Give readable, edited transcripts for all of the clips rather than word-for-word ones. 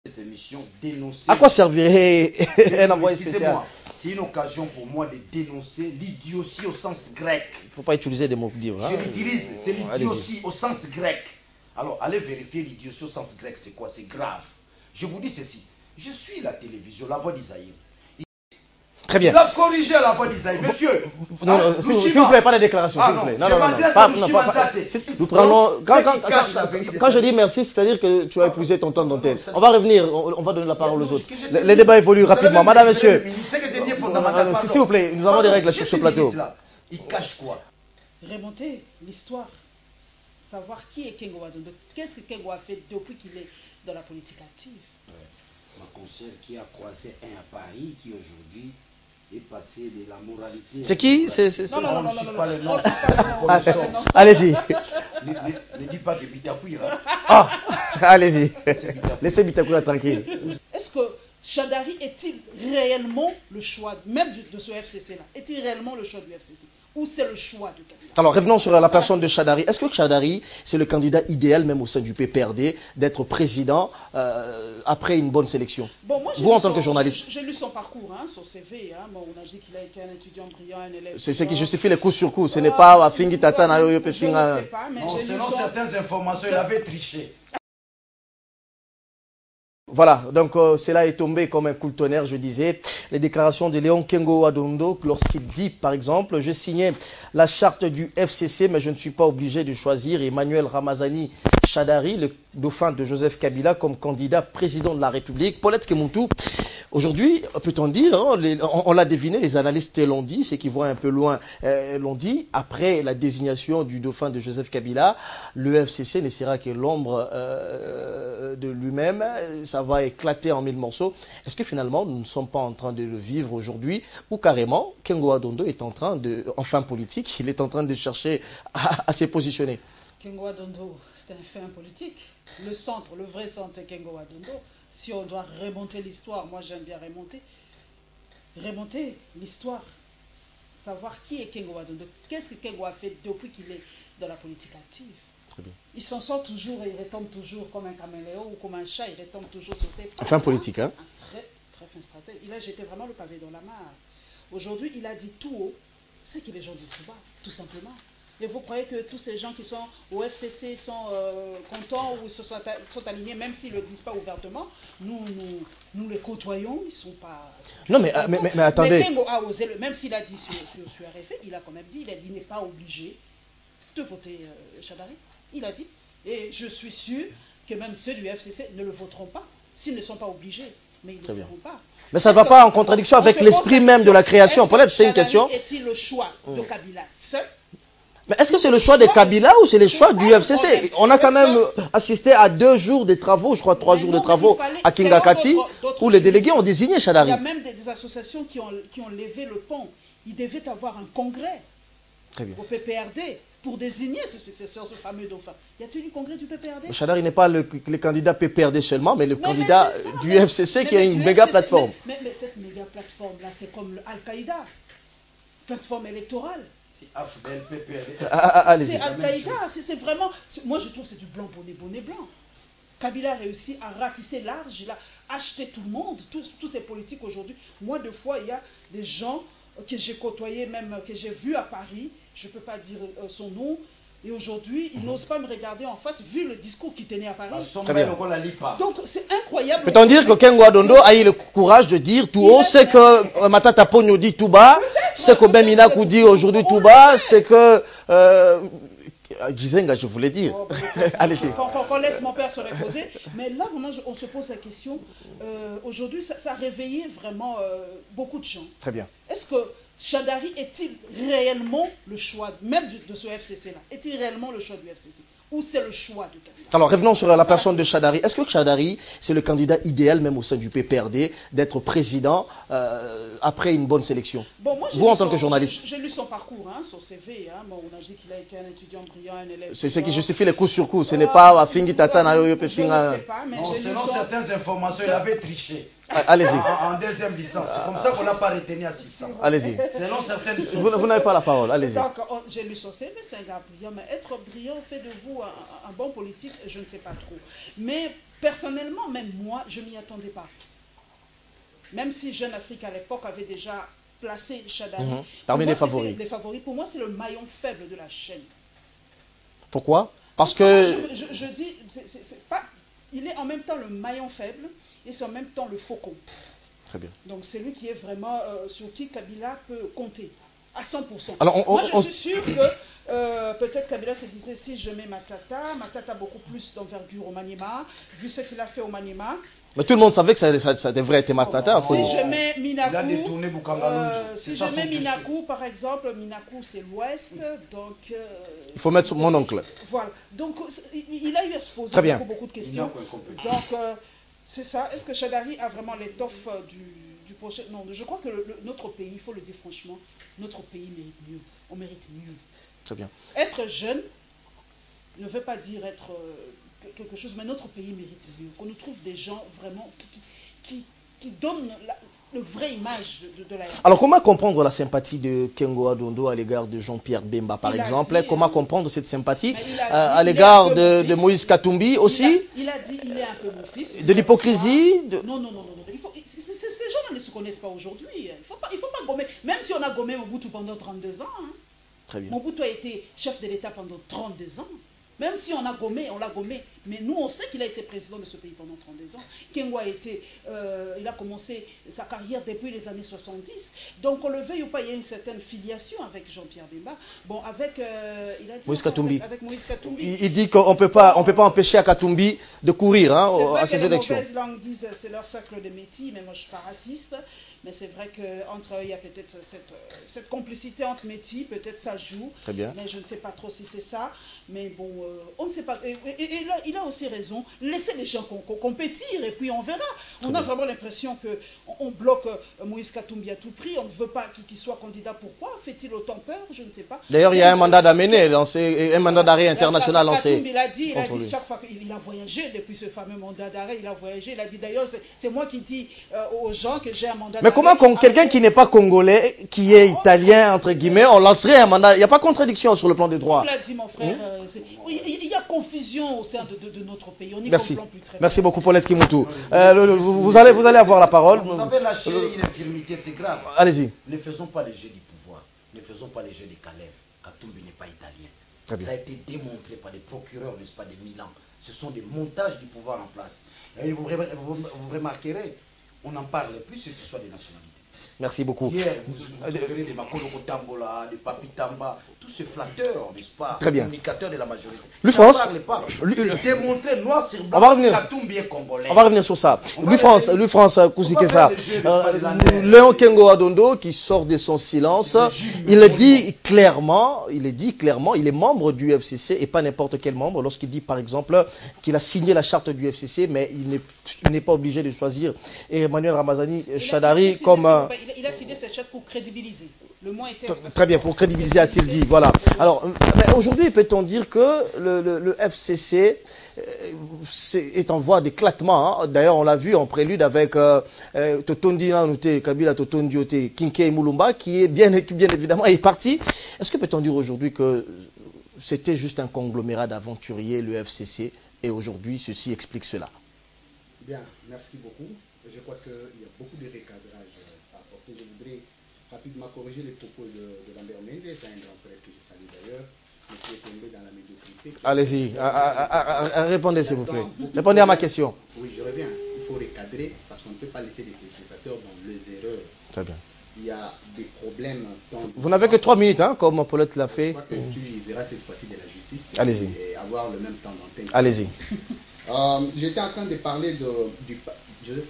cette émission dénoncer... À quoi servirait un envoyé spécial? C'est une occasion pour moi de dénoncer l'idiotie au sens grec. Il ne faut pas utiliser des mots durs. Je l'utilise, c'est l'idiotie au sens grec. Alors, allez vérifier l'idiotie au sens grec, c'est quoi? C'est grave. Je vous dis ceci. Je suis la télévision, la voix d'Isaïe. Très bien. Il a corrigé la voix d'Isaïe. Monsieur, non, s'il vous plaît, pas de déclaration, s'il vous plaît. Non, nous prenons... Quand je dis merci, c'est-à-dire que tu as épuisé ton temps d'antenne. On va revenir, on va donner la parole aux autres. Les débats évoluent rapidement. Madame, monsieur, s'il vous plaît, nous avons des règles sur ce plateau. Il cache quoi? Remonter l'histoire, savoir qui est Kengo Wadondo. Qu'est-ce que Kengo a fait depuis qu'il est dans la politique active? Ma conseillère qui a croisé un à Paris, qui aujourd'hui est passé de la moralité... C'est qui? On ne suit pas le nom. Allez-y. Ne dis pas de Bitakuira. Ah, allez-y. Laissez Bitakuira tranquille. Est-ce que Chadari est-il réellement le choix, même de ce FCC-là? Est-il réellement le choix du FCC? Ou c'est le choix de Kabila? Alors revenons sur la personne de Chadari. Est-ce que Chadari, c'est le candidat idéal, même au sein du PPRD, d'être président après une bonne sélection? Bon, moi, vous, en tant que journaliste. J'ai lu son parcours, son CV. Bon, on a dit qu'il a été un étudiant brillant, un élève. C'est ce qui justifie les coups sur coups. Ce n'est pas à Fingi Tata na Yoyo Pefinga. Je ne sais pas, mais selon certaines informations, il avait triché. Voilà, donc cela est tombé comme un coup de tonnerre, je disais. Les déclarations de Léon Kengo Wadondo, lorsqu'il dit, par exemple, je signais la charte du FCC, mais je ne suis pas obligé de choisir Emmanuel Ramazani Chadari, le dauphin de Joseph Kabila, comme candidat président de la République. Paulette Kemuntu, aujourd'hui, peut-on dire, on l'a deviné, les analystes l'ont dit, ceux qui voient un peu loin l'ont dit, après la désignation du dauphin de Joseph Kabila, le FCC ne sera que l'ombre de lui-même, ça va éclater en mille morceaux. Est-ce que finalement, nous ne sommes pas en train de le vivre aujourd'hui, ou carrément, Kengo Wadondo est en train de, enfin politique, il est en train de chercher à se positionner? Kengo Wadondo, c'est un fait politique. Le centre, le vrai centre, c'est Kengo Wadondo. Si on doit remonter l'histoire, moi j'aime bien remonter l'histoire, savoir qui est Kengo Wadondo. Qu'est-ce que Kengo a fait depuis qu'il est dans la politique active? Très bien. Il s'en sort toujours et il retombe toujours comme un caméléon ou comme un chat, il retombe toujours sur ses pas. Fin politique, hein? Un très, très fin stratège. Il a jeté vraiment le pavé dans la mare. Aujourd'hui, il a dit tout haut ce que les gens disent tout bas, tout simplement. Et vous croyez que tous ces gens qui sont au FCC sont contents ou sont alignés, même s'ils ne le disent pas ouvertement, nous les côtoyons, ils ne sont pas... Non, mais attendez. Mais Kengo a osé, même s'il a dit sur RFI, il a quand même dit, il n'est pas obligé de voter Chadari. Il a dit, et je suis sûr que même ceux du FCC ne le voteront pas, s'ils ne sont pas obligés, mais ils ne le feront pas. Mais ça ne va pas en contradiction avec l'esprit même de la création. Peut-être c'est une question. Est-il le choix de Kabila seul? Mais est-ce que c'est le choix de Kabila ou c'est le choix du FCC? On a quand même assisté à 2 jours de travaux, je crois 3 jours de travaux à Kingakati, où les délégués ont désigné Chadari. Il y a même des associations qui ont levé le pont. Il devait avoir un congrès au PPRD pour désigner ce fameux dauphin. Y a-t-il un congrès du PPRD? Chadari n'est pas le candidat PPRD seulement, mais le candidat du FCC qui a une méga plateforme. Mais cette méga plateforme-là, c'est comme Al-Qaïda, plateforme électorale. C'est Al-Qaïda, c'est vraiment... Moi, je trouve que c'est du blanc, bonnet blanc. Kabila a réussi à ratisser large, il a acheté tout le monde, tous ces politiques aujourd'hui. Moi, deux fois, il y a des gens que j'ai côtoyés, même que j'ai vus à Paris, je ne peux pas dire son nom, et aujourd'hui, ils n'osent pas me regarder en face, vu le discours qu'il tenait à Paris. Donc, c'est incroyable. Peut-on dire que Kengo Wadondo a eu le courage de dire tout haut, c'est que Matata Pogno dit tout bas, c'est que Ben Minakou dit aujourd'hui tout bas, c'est que... Gizenga, je voulais dire. Allez-y. Qu'on laisse mon père se reposer. Mais là, vraiment, on se pose la question. Aujourd'hui, ça a réveillé vraiment beaucoup de gens. Très bien. Est-ce que Chadari est-il réellement le choix, même de ce FCC-là? Est-il réellement le choix du FCC? Ou c'est le choix de Kabila? Alors revenons sur la personne de Chadari. Est-ce que Chadari, c'est le candidat idéal, même au sein du PPRD, d'être président après une bonne sélection? Bon, moi, vous, en tant que journaliste. J'ai lu son parcours, son CV. Bon, on a dit qu'il a été un étudiant brillant, un élève. C'est ce qui justifie les coups sur coups. Ce n'est pas à Fingi Tata na Yoyo Pefinga. Je ne sais pas, mais selon certaines informations, il avait triché. Allez-y. En deuxième licence. C'est comme ça qu'on n'a pas retenu assistant. Allez-y. Selon certaines sources. Vous n'avez pas la parole. Allez-y. J'ai lu son CV, c'est un gars brillant. Mais être brillant fait de vous un bon politique, je ne sais pas trop. Mais personnellement, même moi, je ne m'y attendais pas. Même si Jeune Afrique à l'époque avait déjà placé Shadari parmi les favoris. Les favoris, pour moi, c'est le maillon faible de la chaîne. Pourquoi? Parce que... Je dis, il est en même temps le maillon faible et c'est en même temps le faucon. Très bien. Donc c'est lui qui est vraiment sur qui Kabila peut compter à 100%. Alors, moi, je suis sûr que peut-être Kabila se disait, si je mets Matata a beaucoup plus d'envergure au Maniema, vu ce qu'il a fait au Maniema. Mais tout le monde savait que ça devrait être Matata. Si je mets Minakou, il a détourné si je mets Minakou, par exemple, Minakou c'est l'ouest, donc... il faut mettre mon oncle. Voilà, donc il a eu à se poser beaucoup de questions. Donc c'est ça, est-ce que Shadari a vraiment l'étoffe du prochain... Non, je crois que notre pays, il faut le dire franchement, notre pays mérite mieux, on mérite mieux. Très bien. Être jeune ne veut pas dire être... quelque chose, mais notre pays mérite mieux. Qu'on nous trouve des gens vraiment qui donnent la vraie image de la RDC. Alors, comment comprendre la sympathie de Kengo Adondo à l'égard de Jean-Pierre Bemba, par exemple? Comment comprendre cette sympathie à l'égard de Moïse Katumbi aussi? Il a dit il est un peu mon fils. De l'hypocrisie Non. Ces gens ne se connaissent pas aujourd'hui. Il ne faut pas gommer. Même si on a gommé Mobutu pendant 32 ans. Hein. Très bien. Mobutu a été chef de l'État pendant 32 ans. Même si on l'a gommé, mais nous on sait qu'il a été président de ce pays pendant 32 ans. Kengo il a commencé sa carrière depuis les années 70. Donc on le veuille ou pas, il y a une certaine filiation avec Jean-Pierre Bemba. Bon, avec Moïse Katumbi. Avec Moïse Katumbi. Il dit qu'on ne peut pas empêcher à Katumbi de courir à ces élections. Les mauvaises langues disent c'est leur cercle de métier, mais moi je ne suis pas raciste. Mais c'est vrai qu'entre eux, il y a peut-être cette complicité entre métiers, peut-être ça joue. Très bien. Mais je ne sais pas trop si c'est ça. Mais bon, on ne sait pas. Et là, il a aussi raison. Laissez les gens compétir et puis on verra. On a vraiment l'impression qu'on bloque Moïse Katumbi à tout prix. On ne veut pas qu'il soit candidat. Pourquoi fait-il autant peur? Je ne sais pas. D'ailleurs, il y a un mandat d'amener, un mandat d'arrêt international lancé. Katumbi l'a dit, chaque fois qu'il a voyagé, depuis ce fameux mandat d'arrêt, il a voyagé. Il a dit d'ailleurs, c'est moi qui dis aux gens que j'ai un mandat d'arrêt. Mais comment quelqu'un qui n'est pas congolais, qui est italien, entre guillemets, on lancerait un mandat? Il n'y a pas de contradiction sur le plan des droits. Comme l'a dit mon frère, il y a confusion au sein de notre pays. On y Merci. comprend plus très Merci bien. beaucoup, Paulette Kimutu. Vous allez avoir la parole. Vous savez, lâcher une infirmité, c'est grave. Allez-y. Ne faisons pas les jeux du pouvoir. Ne faisons pas les jeux des Caleb. Katumbi n'est pas italien. Ça a été démontré par des procureurs, n'est-ce pas, de Milan. Ce sont des montages du pouvoir en place. Et vous remarquerez, on n'en parle plus, cette histoire des nationalités. Merci beaucoup. Hier, vous verrez des Makoloko Tambola, des Papi Tamba, tous ces flatteurs, n'est-ce pas, très bien, communicateurs de la majorité. Louis-France, c'est démontré noir sur blanc. On va revenir. Katumbi est congolais. On va revenir sur ça. Louis-France Kousikessa, Léon Kengo Adondo qui sort de son silence, il dit clairement, il est membre du FCC et pas n'importe quel membre. Lorsqu'il dit par exemple qu'il a signé la charte du FCC, mais il n'est pas obligé de choisir Emmanuel Ramazani Shadari comme... Il a signé cette charte pour crédibiliser. Le mot était... Très bien, pour crédibiliser, a-t-il dit. Voilà. Alors, aujourd'hui, peut-on dire que le FCC est en voie d'éclatement, hein? D'ailleurs, on l'a vu en prélude avec Totondi Nanoute, Kabila Totondi Ote, Kinkei Moulumba, qui est bien évidemment est parti. Est-ce que peut-on dire aujourd'hui que c'était juste un conglomérat d'aventuriers, le FCC, et aujourd'hui, ceci explique cela? Bien, merci beaucoup. Je crois qu'il y a beaucoup de recadrage à apporter. Je voudrais rapidement corriger les propos de Lambert Mendes, un grand frère que je salue d'ailleurs, mais qui est tombé dans la médiocrité. Allez-y, répondez s'il vous plaît. Répondez à ma question. Oui, je reviens. Il faut recadrer parce qu'on ne peut pas laisser des téléspectateurs dans les erreurs. Très bien. Il y a des problèmes. Vous n'avez que 3 minutes, hein, comme Paulette l'a fait. Je crois que tu liseras cette fois-ci de la justice. Allez-y. Et avoir le même temps d'antenne. Allez-y. J'étais en train de parler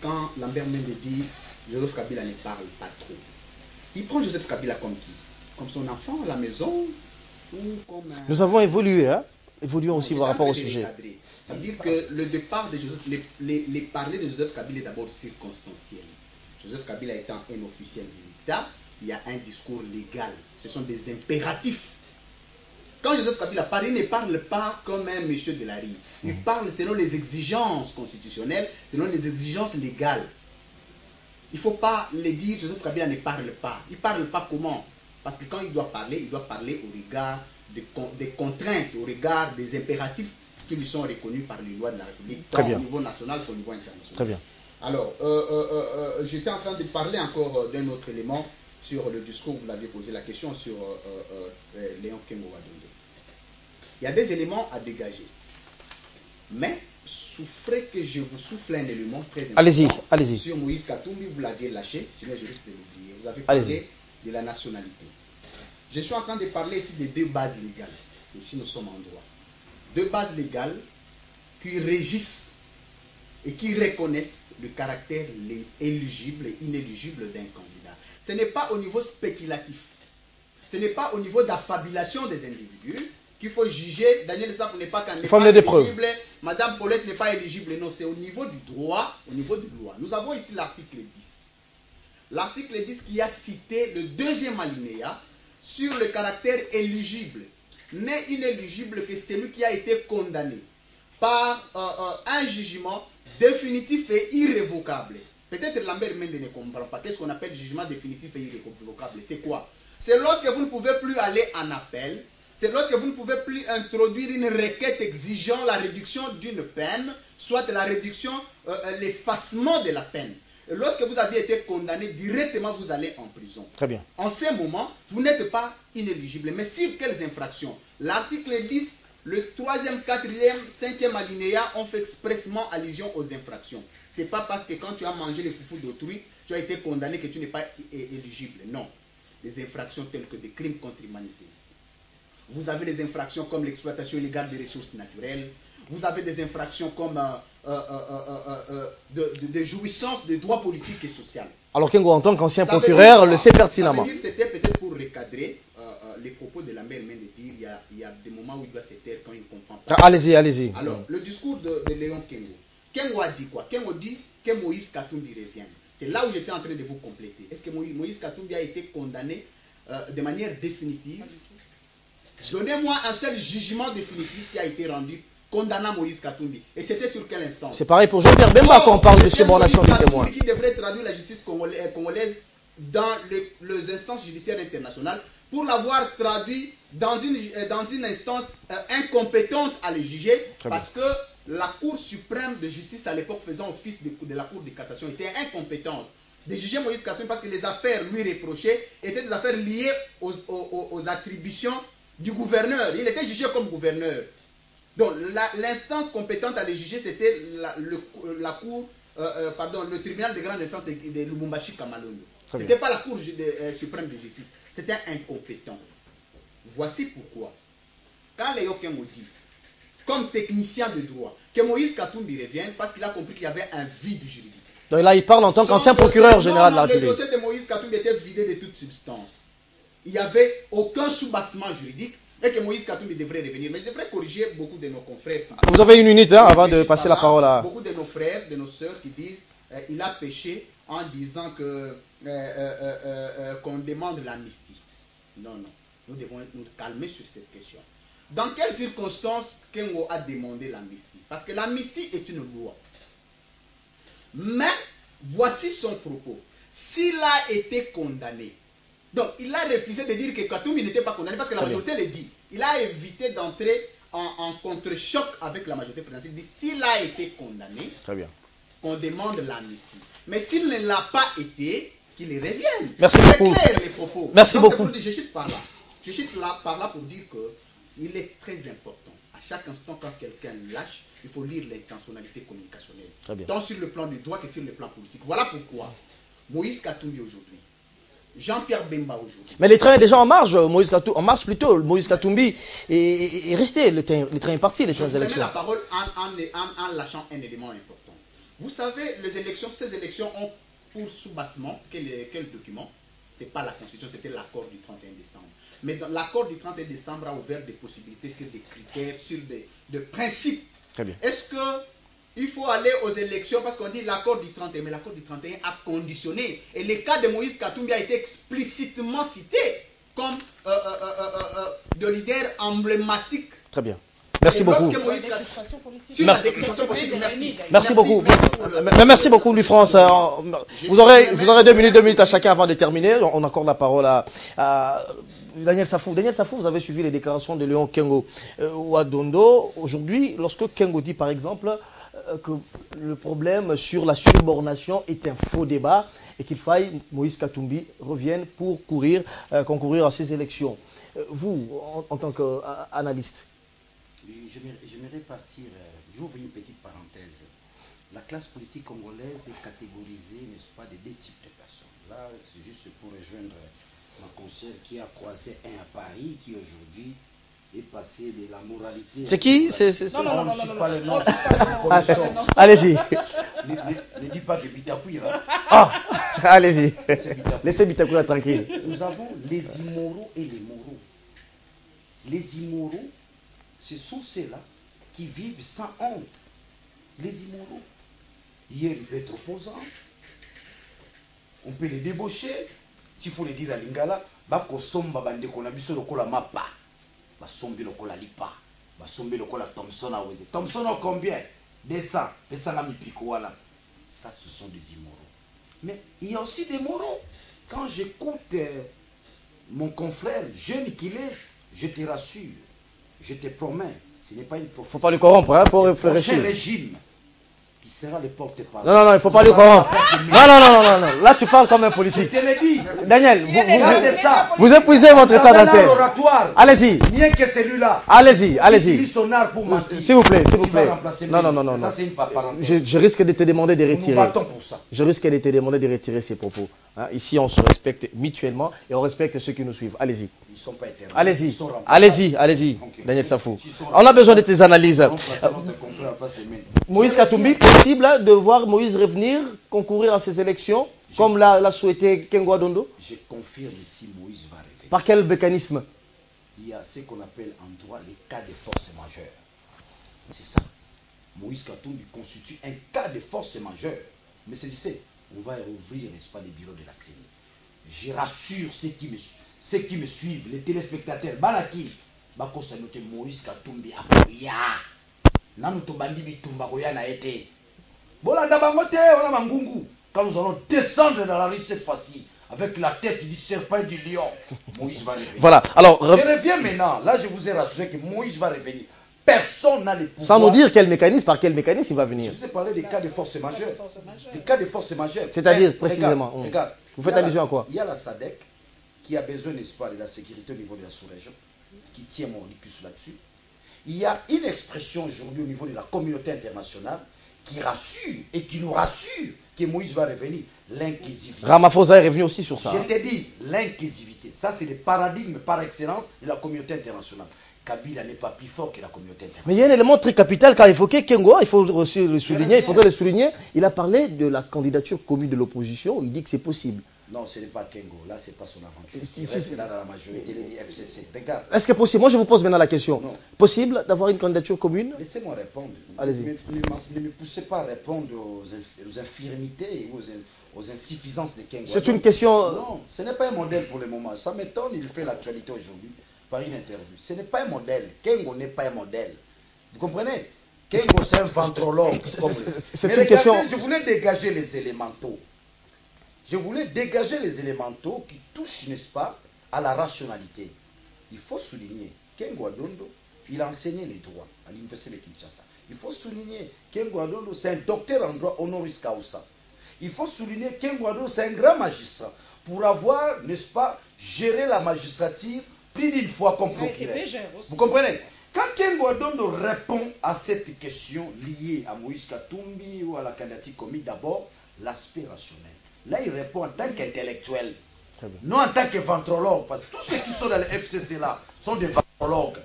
quand Lambert Mende dit Joseph Kabila ne parle pas trop. Il prend Joseph Kabila comme qui? Comme son enfant à la maison ou comme un... Nous avons évolué, hein? Évoluons aussi par rapport au sujet. Ça veut dire que le départ de Joseph, les parler de Joseph Kabila est d'abord circonstanciel. Joseph Kabila étant un officiel de l'État, il y a un discours légal. Ce sont des impératifs. Quand Joseph Kabila parle, il ne parle pas comme un monsieur de la rue. Il parle selon les exigences constitutionnelles, selon les exigences légales. Il ne faut pas le dire, Joseph Kabila ne parle pas. Il ne parle pas comment? Parce que quand il doit parler au regard des contraintes, au regard des impératifs qui lui sont reconnus par les lois de la République, Très tant bien. au niveau national qu'au niveau international. Très bien. Alors, j'étais en train de parler encore d'un autre élément sur le discours, vous l'avez posé la question sur Léon Kengo Wadondo. Il y a des éléments à dégager. Mais, souffrez que je vous souffle un élément très important. Allez-y, allez-y. Sur Moïse Katumbi, vous l'aviez lâché, sinon je risque de l'oublier. Vous avez parlé de la nationalité. Je suis en train de parler ici des deux bases légales, parce que ici nous sommes en droit. Deux bases légales qui régissent et qui reconnaissent le caractère éligible et inéligible d'un candidat. Ce n'est pas au niveau spéculatif, ce n'est pas au niveau d'affabulation des individus qu'il faut juger. Daniel Saf n'est pas éligible, Madame Paulette n'est pas éligible. Non, c'est au niveau du droit, au niveau de loi. Nous avons ici l'article 10. L'article 10 qui a cité le deuxième alinéa sur le caractère éligible. N'est inéligible que celui qui a été condamné par un jugement définitif et irrévocable. Peut-être Lambert Mende ne comprend pas. Qu'est-ce qu'on appelle jugement définitif et irrévocable? C'est quoi? C'est lorsque vous ne pouvez plus aller en appel. C'est lorsque vous ne pouvez plus introduire une requête exigeant la réduction d'une peine, soit la réduction, l'effacement de la peine. Et lorsque vous aviez été condamné, directement vous allez en prison. Très bien. En ce moment, vous n'êtes pas inéligible. Mais sur quelles infractions? L'article 10, le 3e, 4e, 5e alinéa ont fait expressément allusion aux infractions. Ce n'est pas parce que quand tu as mangé les foufous d'autrui, tu as été condamné que tu n'es pas éligible. Non. Des infractions telles que des crimes contre l'humanité. Vous avez des infractions comme l'exploitation illégale des ressources naturelles. Vous avez des infractions comme de jouissance de droits politiques et sociaux. Alors Kengo, en tant qu'ancien procureur, le sait pertinemment. C'était peut-être pour recadrer les propos de la mère de dire il y a des moments où il doit se taire quand il ne comprend pas. Allez-y, allez-y. Alors, le discours de Léon Kengo. Kengo a dit quoi? Kengo dit que Moïse Katumbi revienne. C'est là où j'étais en train de vous compléter. Est-ce que Moïse Katumbi a été condamné de manière définitive? Donnez-moi un seul jugement définitif qui a été rendu condamnant Moïse Katumbi. Et c'était sur quelle instance? C'est pareil pour Jean-Pierre Bemba quand on parle de subornation du témoin. Qui devrait traduire la justice congolaise dans les instances judiciaires internationales pour l'avoir traduit dans une instance incompétente à les juger, parce que la Cour suprême de justice à l'époque faisant office de la Cour de cassation était incompétente de juger Moïse Katumbi parce que les affaires lui reprochées étaient des affaires liées aux attributions du gouverneur. Il était jugé comme gouverneur. Donc l'instance compétente à les juger, c'était le tribunal de grande instance de Lubumbashi Kamalondo. Ce n'était pas la Cour suprême de justice. C'était incompétent. Voici pourquoi. Quand Léon Kengo dit, comme technicien de droit, que Moïse Katumbi revienne parce qu'il a compris qu'il y avait un vide juridique. Donc là, il parle en tant qu'ancien procureur général de la République. Le dossier de Moïse Katumbi était vidé de toute substance. Il n'y avait aucun soubassement juridique et que Moïse Katumbi devrait revenir. Mais je devrais corriger beaucoup de nos confrères. Vous avez une minute avant de passer la parole à... Beaucoup de nos frères, de nos sœurs qui disent il a péché en disant qu'on demande l'amnistie. Non, non. Nous devons nous calmer sur cette question. Dans quelles circonstances Kengo a demandé l'amnistie? Parce que l'amnistie est une loi. Mais voici son propos. S'il a été condamné, donc il a refusé de dire que Katumbi n'était pas condamné parce que la majorité le dit. Il a évité d'entrer en contre-choc avec la majorité présidentielle. Il dit s'il a été condamné, qu'on demande l'amnistie. Mais s'il ne l'a pas été, qu'il revienne. Merci beaucoup. Clair, les propos. Merci beaucoup. Je chute par là. Je chute par là pour dire qu'il est très important. À chaque instant, quand quelqu'un lâche, il faut lire l'intentionnalité communicationnelle. Tant sur le plan du droit que sur le plan politique. Voilà pourquoi Moïse Katumbi aujourd'hui, Jean-Pierre Bemba aujourd'hui. Mais le train est déjà en marche, en marche plutôt. Moïse Katumbi est resté, le train est parti, les trains élections. Je vous la parole en lâchant un élément important. Vous savez, les élections, ces élections ont pour soubassement, quel document? Ce n'est pas la Constitution, c'était l'accord du 31 décembre. Mais l'accord du 31 décembre a ouvert des possibilités sur des critères, sur des principes. Très bien. Est-ce qu'il faut aller aux élections parce qu'on dit l'accord du 31, mais l'accord du 31 a conditionné. Et le cas de Moïse Katumbi a été explicitement cité comme de leader emblématique. Très bien. Merci beaucoup. Merci beaucoup. Merci beaucoup, Louis-France. Vous aurez 2 minutes à chacun avant de terminer. On accorde la parole à Daniel Safou, vous avez suivi les déclarations de Léon Kengo Wadondo. Aujourd'hui, lorsque Kengo dit par exemple que le problème sur la subordination est un faux débat et qu'il faille Moïse Katumbi revienne pour concourir à ces élections. Vous, en tant qu'analyste. J'aimerais partir, j'ouvre une petite parenthèse. La classe politique congolaise est catégorisée, n'est-ce pas, de deux types de personnes. Là, c'est juste pour rejoindre ma conseillère qui a croisé un à Paris, qui aujourd'hui est passé de la moralité... C'est qui? On ne cite pas le nom. Allez-y. Ne dis pas que Bitakuira. Ah, allez-y. Laissez Bitakuira tranquille. Nous avons les immoraux et les moraux. Les immoraux, ce sont ceux-là qui vivent sans honte. Les immoraux. Hier, il peut être opposant. On peut les débaucher. S'il faut le dire à Lingala, bako somba bande konabiso lokola mapa. Basombi lokola lipa. Basombi lokola Thompson a weze. Thompson a combien? 200. Pesanga mipiko wala. Ça, ce sont des immoraux. Mais il y a aussi des moraux. Quand j'écoute mon confrère, jeune qu'il est, je te rassure, je te promets, ce n'est pas une profession. Il ne faut pas le corrompre, il faut réfléchir. Le régime qui sera le porte-parole. Non, il ne faut pas le corrompre. Non. Là, tu parles comme un politique. Je te l'ai dit. Daniel, vous vous épuisez votre état d'antenne. Allez-y. Bien que celui-là. Allez-y. S'il vous plaît. Non. Ça, c'est une parenthèse. Je risque de te demander de retirer. Nous battons pour ça. Je risque de te demander de retirer ces propos. Hein, ici, on se respecte mutuellement et on respecte ceux qui nous suivent. Allez-y. Ils ne sont pas éternels. Allez-y, Daniel Safou. On a besoin de tes analyses. Moïse Katumbi, possible de voir Moïse revenir concourir à ces élections, comme l'a souhaité Kengo Wadondo? Je confirme ici, Moïse va revenir. Par quel mécanisme? Il y a ce qu'on appelle en droit les cas de force majeure. C'est ça. Moïse Katumbi constitue un cas de force majeure. Mais saisissez, on va rouvrir, n'est-ce pas, les bureaux de la CENI. Je rassure ceux qui me suivent, les téléspectateurs, Balaki, Bako Sanote Moïse Katumbi Akoya. Nanu to bandi bitumba koya na été. Bolanda bangote, on a mangungu. Quand nous allons descendre dans la rue cette fois-ci, avec la tête du serpent et du lion, Moïse va revenir. Voilà, alors... Je reviens maintenant. Là, je vous ai rassuré que Moïse va revenir. Personne n'a le pouvoir. Sans nous dire par quel mécanisme il va venir. Je vous ai parlé des cas de force majeure. Les cas de force majeure. C'est-à-dire, précisément. Regarde, vous faites allusion à quoi? Il y a la SADC qui a besoin, n'est-ce pas, de la sécurité au niveau de la sous-région, qui tient mon ricus là-dessus. Il y a une expression aujourd'hui au niveau de la communauté internationale qui rassure et qui nous rassure que Moïse va revenir, l'inclusivité. Ramaphosa est revenu aussi sur ça. Je t'ai dit, l'inclusivité. Ça, c'est le paradigme par excellence de la communauté internationale. Kabila n'est pas plus fort que la communauté internationale. Mais il y a un élément très capital qu'a évoqué Kengo, il faudrait le souligner. Il a parlé de la candidature commune de l'opposition, il dit que c'est possible. Non, ce n'est pas Kengo, là, ce n'est pas son aventure. C'est là dans la majorité, les FCC. Regarde. Est-ce que possible? Moi, je vous pose maintenant la question. Non. Possible d'avoir une candidature commune? Laissez-moi répondre. Allez-y. Ne me poussez pas à répondre aux infirmités et aux insuffisances de Kengo. C'est une question... Non, ce n'est pas un modèle pour le moment. Ça m'étonne, il fait l'actualité aujourd'hui par une interview. Ce n'est pas un modèle. Kengo n'est pas un modèle. Vous comprenez? Kengo, c'est un ventrologue. C'est une question... Je voulais dégager les élémentaux. Je voulais dégager les élémentaux qui touchent, n'est-ce pas, à la rationalité. Il faut souligner, Kengo Wadondo, il a enseigné les droits à l'université de Kinshasa. Il faut souligner, Kengo Wadondo, c'est un docteur en droit honoris causa. Il faut souligner, Kengo Wadondo, c'est un grand magistrat pour avoir, n'est-ce pas, géré la magistrature plus d'une fois comme procureur. Vous comprenez? Quand Kengo Wadondo répond à cette question liée à Moïse Katumbi ou à la candidature commune, d'abord, l'aspect rationnel. Là, il répond en tant qu'intellectuel, non en tant que ventrologue, parce que tous ceux qui sont dans le FCC là sont des ventrologues.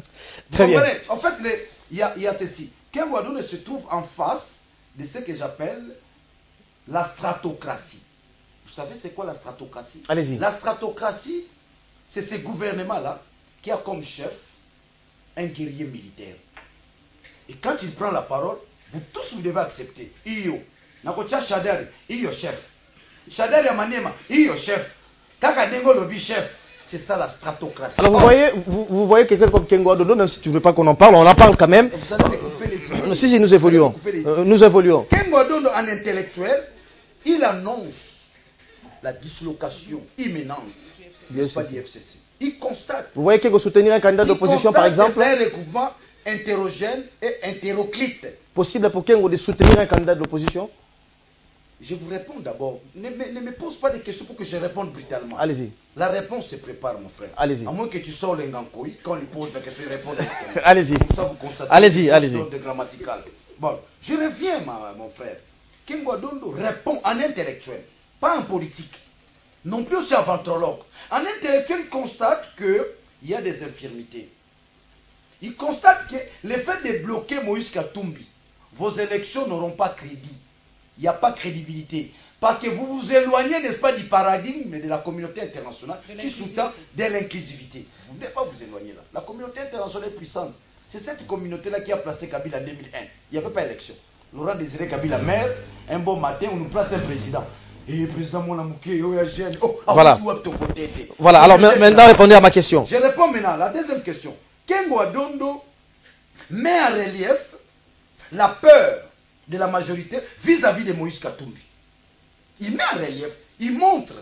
Très bien. En fait, il y a ceci. Kengo Wadondo se trouve en face de ce que j'appelle la stratocratie. Vous savez c'est quoi la stratocratie? Allez-y. La stratocratie, c'est ce gouvernement-là qui a comme chef un guerrier militaire. Et quand il prend la parole, vous tous vous devez accepter. Iyo, Nakocha Shadari, Iyo chef. Shadari Amanema, Iyo chef. Kaka Dengo Lobi chef. C'est ça la stratocratie. Alors vous voyez quelqu'un comme Kengo Wadondo, même si tu ne veux pas qu'on en parle, on en parle quand même. Vous allez couper les yeux. Si, nous évoluons. Nous évoluons. Kengo Wadondo en intellectuel, il annonce la dislocation imminente du FCC. Il constate. Vous voyez qu'il faut soutenir un candidat d'opposition, par exemple? C'est un regroupement hétérogène et hétéroclite. Possible pour Kengo de soutenir un candidat de l'opposition? Je vous réponds d'abord. Ne me pose pas de questions pour que je réponde brutalement. Allez-y. La réponse se prépare, mon frère. Allez-y. À moins que tu sors le Ngankoi, quand il pose la question, il répond. Allez-y. Comme ça, vous constatez. Allez-y, allez-y. De grammatical. Bon, je reviens, mon frère. Kengo Adondo répond en intellectuel, pas en politique. Non plus aussi en ventrologue. En intellectuel, il constate qu'il y a des infirmités. Il constate que le fait de bloquer Moïse Katumbi, vos élections n'auront pas crédit. Il n'y a pas de crédibilité. Parce que vous vous éloignez, n'est-ce pas, du paradigme de la communauté internationale qui sous-tend de l'inclusivité. Vous ne devez pas vous éloigner là. La communauté internationale est puissante. C'est cette communauté-là qui a placé Kabila en 2001. Il n'y avait pas d'élection. Laurent Désiré Kabila, maire, un bon matin, on nous place un président. Et le président Monamouké, voilà. Voilà, alors maintenant répondez à ma question. Je réponds maintenant à la deuxième question. Kengo Adondo met en relief la peur de la majorité vis-à-vis de Moïse Katumbi. Il met en relief, il montre,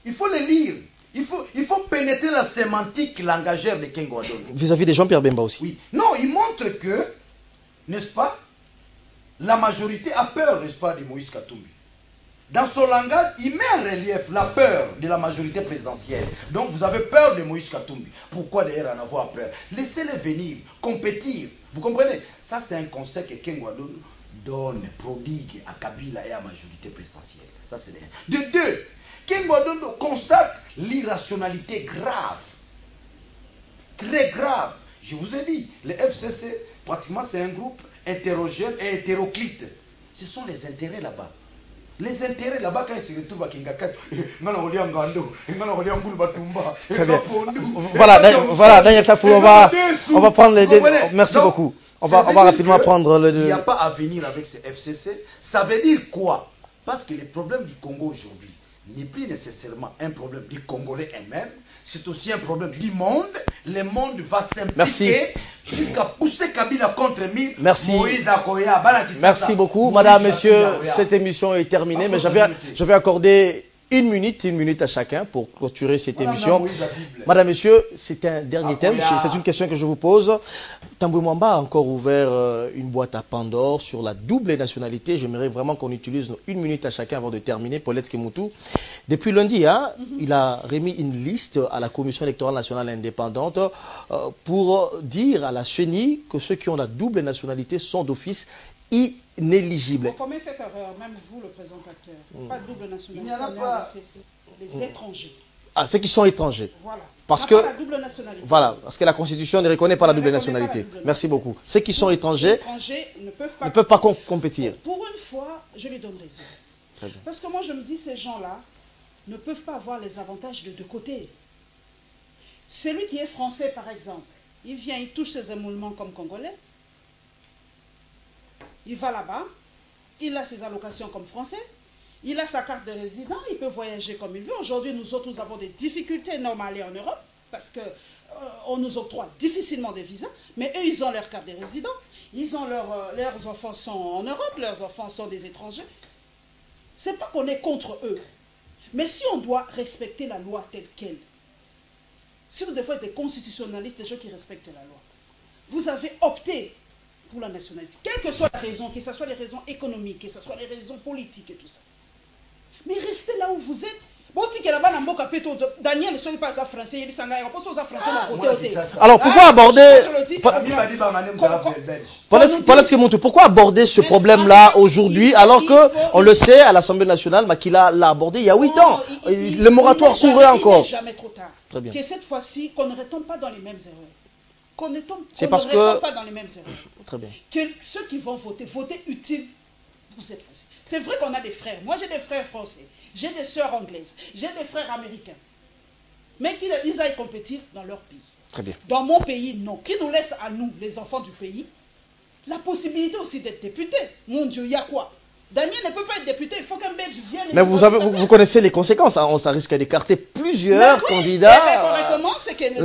il faut le lire, il faut pénétrer la sémantique langagère de Kengo Adondo. Vis-à-vis de Jean-Pierre Bemba aussi. Oui. Non, il montre que, n'est-ce pas, la majorité a peur, n'est-ce pas, de Moïse Katumbi. Dans son langage, il met en relief la peur de la majorité présidentielle. Donc vous avez peur de Moïse Katumbi. Pourquoi d'ailleurs en avoir peur? Laissez-les venir, compétir. Vous comprenez? Ça, c'est un conseil que Kengo Adondo donne, prodigue à Kabila et à la majorité présidentielle. Ça, c'est de deux. Kengo Adondo constate l'irrationalité grave. Très grave. Je vous ai dit, le FCC, pratiquement, c'est un groupe hétérogène et hétéroclite. Ce sont les intérêts là-bas. Les intérêts là-bas, quand ils se retrouvent à Kingakat, très bien. Voilà, Daniel Safou, on va prendre les deux. Merci beaucoup. On va rapidement prendre le... Il n'y a pas à venir avec ces FCC. Ça veut dire quoi? Parce que le problème du Congo aujourd'hui n'est plus nécessairement un problème du Congolais eux-mêmes, c'est aussi un problème du monde. Le monde va s'impliquer jusqu'à pousser Kabila contre mur. Merci. Moïse Akoya, merci beaucoup. Madame, messieurs, cette émission est terminée, mais j'avais accordé une minute à chacun pour clôturer cette émission. Madame, messieurs, c'est un dernier thème, c'est une question que je vous pose. Tamboué Mwamba a encore ouvert une boîte à Pandore sur la double nationalité. J'aimerais vraiment qu'on utilise une minute à chacun avant de terminer. Paulette Kemutu, depuis lundi, il a remis une liste à la Commission électorale nationale indépendante pour dire à la CENI que ceux qui ont la double nationalité sont d'office inéligibles. On commet cette erreur, même vous le présentateur. Pas de double nationalité. Il n'y en a pas. Les étrangers. Ah, ceux qui sont étrangers. Voilà. Parce que, pas la double nationalité. Voilà, parce que la Constitution ne reconnaît pas la double nationalité. Merci beaucoup. Ceux qui sont étrangers ne peuvent pas compétir. Pour une fois, je lui donne raison. Très bien. Parce que moi, je me dis, ces gens-là ne peuvent pas avoir les avantages de deux côtés. Celui qui est français, par exemple, il vient, il touche ses émoluments comme Congolais. Il va là-bas, il a ses allocations comme Français, il a sa carte de résident, il peut voyager comme il veut. Aujourd'hui, nous autres, nous avons des difficultés énormes à aller en Europe parce qu'on nous octroie difficilement des visas, mais eux, ils ont leur carte de résident, ils ont leurs enfants sont en Europe, leurs enfants sont des étrangers. C'est pas qu'on est contre eux, mais si on doit respecter la loi telle qu'elle, si vous devez être des constitutionnalistes, des gens qui respectent la loi, vous avez opté pour la nationalité, quelle que soit la raison, que ce soit les raisons économiques, que ce soit les raisons politiques et tout ça. Mais restez là où vous êtes. Daniel ne soit pas français, il est alors pourquoi aborder... Pourquoi aborder ce problème-là aujourd'hui alors qu'on le sait à l'Assemblée nationale, Makila l'a abordé il y a 8 ans. Le moratoire courait encore. Il n'est jamais trop tard. Très bien. Que cette fois-ci, qu'on ne retombe pas dans les mêmes erreurs. C'est parce que... pas dans les mêmes erreurs. Très bien. Que ceux qui vont voter utile pour cette fois-ci. C'est vrai qu'on a des frères. Moi, j'ai des frères français. J'ai des sœurs anglaises. J'ai des frères américains. Mais qu'ils aillent compétir dans leur pays. Très bien. Dans mon pays, non. Qui nous laisse à nous, les enfants du pays, la possibilité aussi d'être député. Mon Dieu, il y a quoi? Daniel ne peut pas être député, il faut qu'un Belge vienne... Mais vous connaissez les conséquences, hein. Ça risque d'écarter plusieurs candidats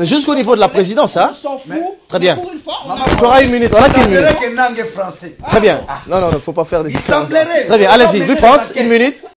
jusqu'au niveau de la présidence. Hein. On s'en fout. Très bien. Pour une fois, on fera une minute. On a qu'une minute. Très bien. Non, il ne faut pas faire des différences. Très bien, allez-y. Louis France, une minute.